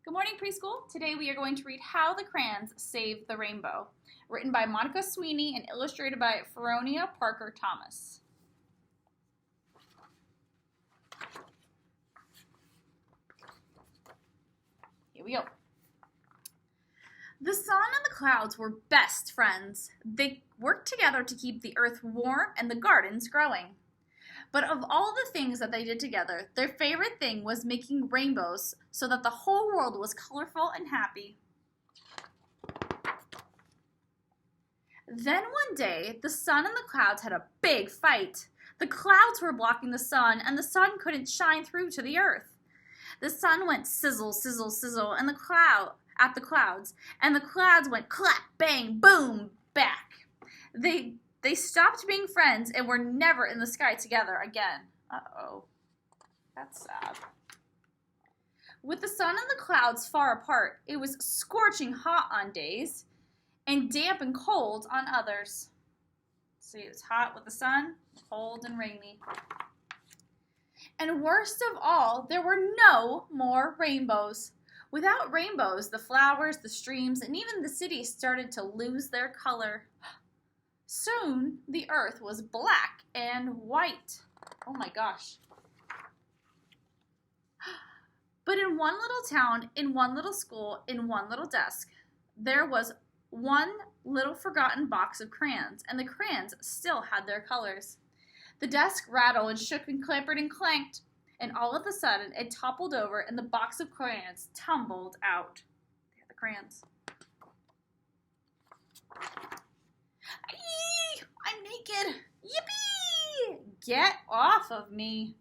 Good morning, preschool. Today we are going to read How the Crayons Saved the Rainbow, written by Sweeney and illustrated by Feronia Parker Thomas. Here we go. The sun and the clouds were best friends. They worked together to keep the earth warm and the gardens growing. But of all the things that they did together, their favorite thing was making rainbows so that the whole world was colorful and happy. Then one day, the sun and the clouds had a big fight. The clouds were blocking the sun, and the sun couldn't shine through to the earth. The sun went sizzle, sizzle, sizzle, and the clouds, and the clouds went clap, bang, boom, back. They stopped being friends and were never in the sky together again. Uh-oh. That's sad. With the sun and the clouds far apart, it was scorching hot on days and damp and cold on others. See, it was hot with the sun, cold and rainy. And worst of all, there were no more rainbows. Without rainbows, the flowers, the streams, and even the city started to lose their color. Soon, the earth was black and white. Oh my gosh. But in one little town, in one little school, in one little desk, there was one little forgotten box of crayons, and the crayons still had their colors. The desk rattled and shook and clappered and clanked, and all of a sudden it toppled over and the box of crayons tumbled out. There are the crayons. I'm naked. Yippee! Get off of me.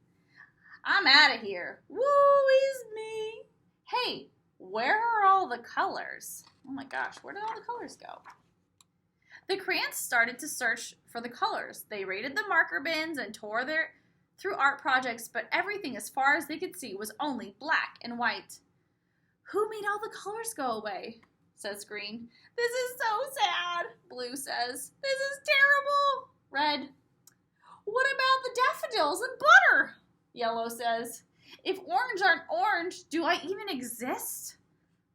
I'm out of here. Woo is me. Hey, where are all the colors? Oh my gosh, where did all the colors go? The crayons started to search for the colors. They raided the marker bins and tore through art projects, but everything as far as they could see was only black and white. Who made all the colors go away? Says Green. This is so sad, Blue says. This is terrible, Red. What about the daffodils and butter? Yellow says. If orange aren't orange, do I even exist?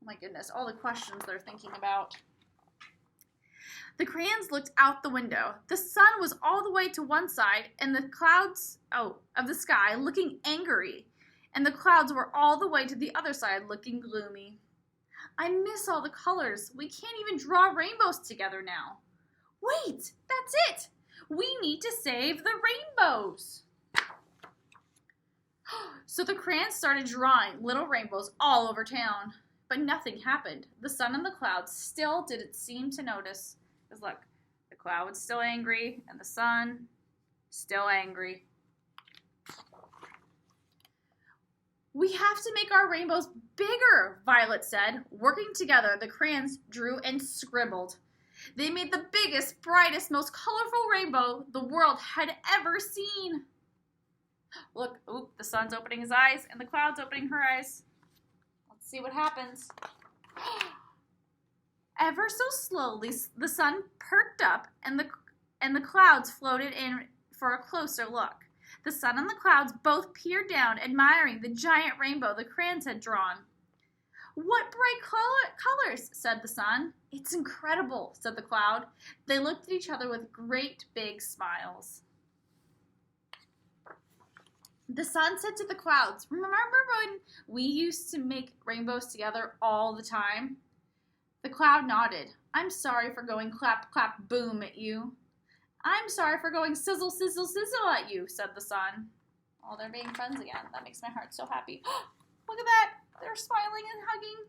Oh my goodness, all the questions they're thinking about. The crayons looked out the window. The sun was all the way to one side, and the clouds of the sky looking angry, and the clouds were all the way to the other side looking gloomy. I miss all the colors. We can't even draw rainbows together now. Wait, that's it. We need to save the rainbows. So the crayons started drawing little rainbows all over town, but nothing happened. The sun and the clouds still didn't seem to notice. Because look, the cloud's still angry and the sun still angry. We have to make our rainbows bigger, Violet said. Working together, the crayons drew and scribbled. They made the biggest, brightest, most colorful rainbow the world had ever seen. Look, the sun's opening his eyes and the cloud's opening her eyes. Let's see what happens. Ever so slowly, the sun perked up and the clouds floated in for a closer look. The sun and the clouds both peered down, admiring the giant rainbow the crayons had drawn. What bright colors, said the sun. It's incredible, said the cloud. They looked at each other with great big smiles. The sun said to the clouds, remember when we used to make rainbows together all the time? The cloud nodded. I'm sorry for going clap, clap, boom at you. I'm sorry for going sizzle, sizzle, sizzle at you, said the sun. Oh, they're being friends again. That makes my heart so happy. Look at that. They're smiling and hugging.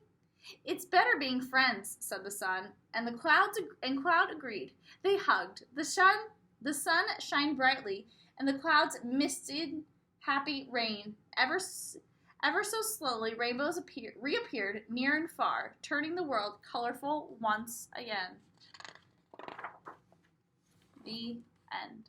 It's better being friends, said the sun, and the cloud agreed. They hugged. The sun shined brightly, and the clouds misted happy rain. Ever so slowly, rainbows reappeared near and far, turning the world colorful once again. The end.